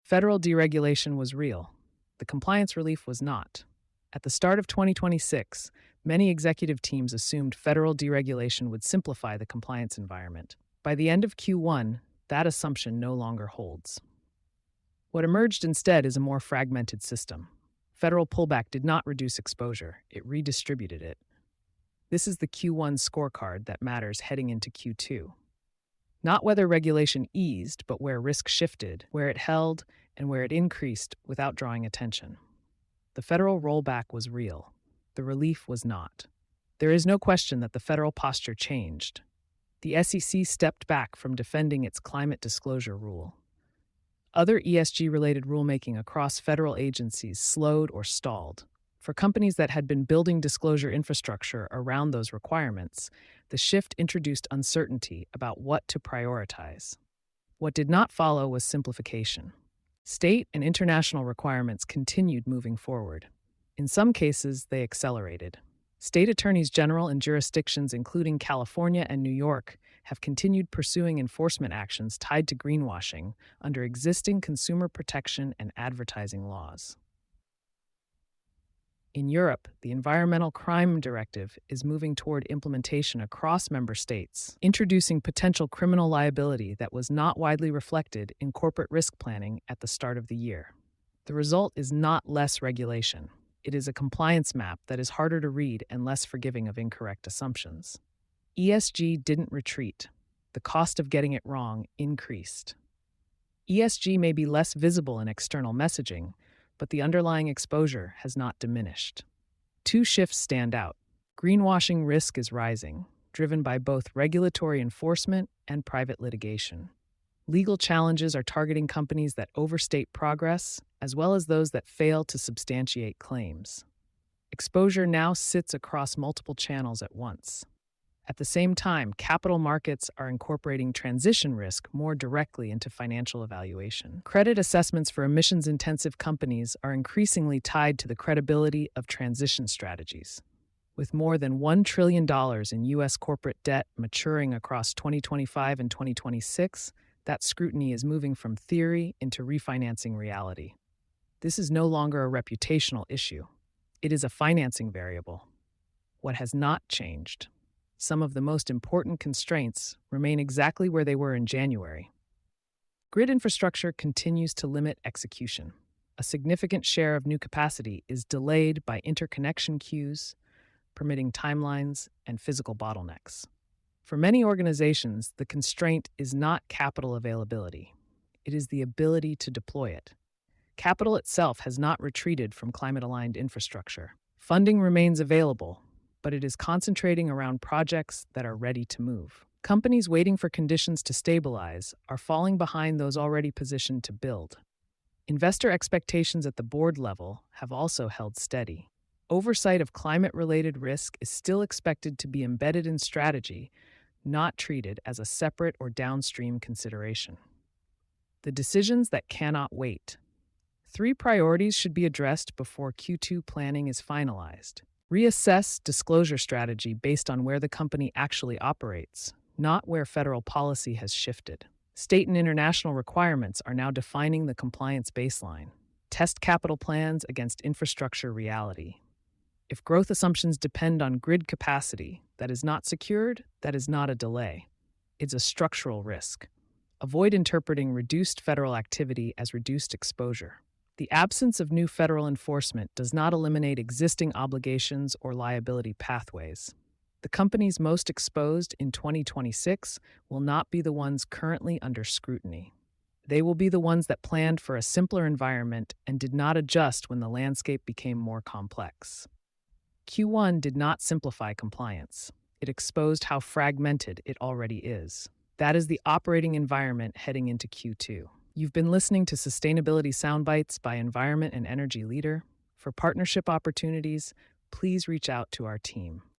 Federal deregulation was real. The compliance relief was not. At the start of 2026, many executive teams assumed federal deregulation would simplify the compliance environment. By the end of Q1, that assumption no longer holds. What emerged instead is a more fragmented system. Federal pullback did not reduce exposure, it redistributed it. This is the Q1 scorecard that matters heading into Q2. Not whether regulation eased, but where risk shifted, where it held, and where it increased without drawing attention. The federal rollback was real. The relief was not. There is no question that the federal posture changed. The SEC stepped back from defending its climate disclosure rule. Other ESG-related rulemaking across federal agencies slowed or stalled. For companies that had been building disclosure infrastructure around those requirements, the shift introduced uncertainty about what to prioritize. What did not follow was simplification. State and international requirements continued moving forward. In some cases, they accelerated. State attorneys general in jurisdictions including California and New York have continued pursuing enforcement actions tied to greenwashing under existing consumer protection and advertising laws. In Europe, the Environmental Crime Directive is moving toward implementation across member states, introducing potential criminal liability that was not widely reflected in corporate risk planning at the start of the year. The result is not less regulation. It is a compliance map that is harder to read and less forgiving of incorrect assumptions. ESG didn't retreat. The cost of getting it wrong increased. ESG may be less visible in external messaging, but the underlying exposure has not diminished. Two shifts stand out. Greenwashing risk is rising, driven by both regulatory enforcement and private litigation. Legal challenges are targeting companies that overstate progress, as well as those that fail to substantiate claims. Exposure now sits across multiple channels at once. At the same time, capital markets are incorporating transition risk more directly into financial evaluation. Credit assessments for emissions-intensive companies are increasingly tied to the credibility of transition strategies. With more than $1 trillion in U.S. corporate debt maturing across 2025 and 2026, that scrutiny is moving from theory into refinancing reality. This is no longer a reputational issue. It is a financing variable. What has not changed? Some of the most important constraints remain exactly where they were in January. Grid infrastructure continues to limit execution. A significant share of new capacity is delayed by interconnection queues, permitting timelines, and physical bottlenecks. For many organizations, the constraint is not capital availability. It is the ability to deploy it. Capital itself has not retreated from climate-aligned infrastructure. Funding remains available, but it is concentrating around projects that are ready to move. Companies waiting for conditions to stabilize are falling behind those already positioned to build. Investor expectations at the board level have also held steady. Oversight of climate-related risk is still expected to be embedded in strategy, not treated as a separate or downstream consideration. The decisions that cannot wait. 3 priorities should be addressed before Q2 planning is finalized. Reassess disclosure strategy based on where the company actually operates, not where federal policy has shifted. State and international requirements are now defining the compliance baseline. Test capital plans against infrastructure reality. If growth assumptions depend on grid capacity that is not secured, that is not a delay. It's a structural risk. Avoid interpreting reduced federal activity as reduced exposure. The absence of new federal enforcement does not eliminate existing obligations or liability pathways. The companies most exposed in 2026 will not be the ones currently under scrutiny. They will be the ones that planned for a simpler environment and did not adjust when the landscape became more complex. Q1 did not simplify compliance. It exposed how fragmented it already is. That is the operating environment heading into Q2. You've been listening to Sustainability Soundbites by Environment and Energy Leader. For partnership opportunities, please reach out to our team.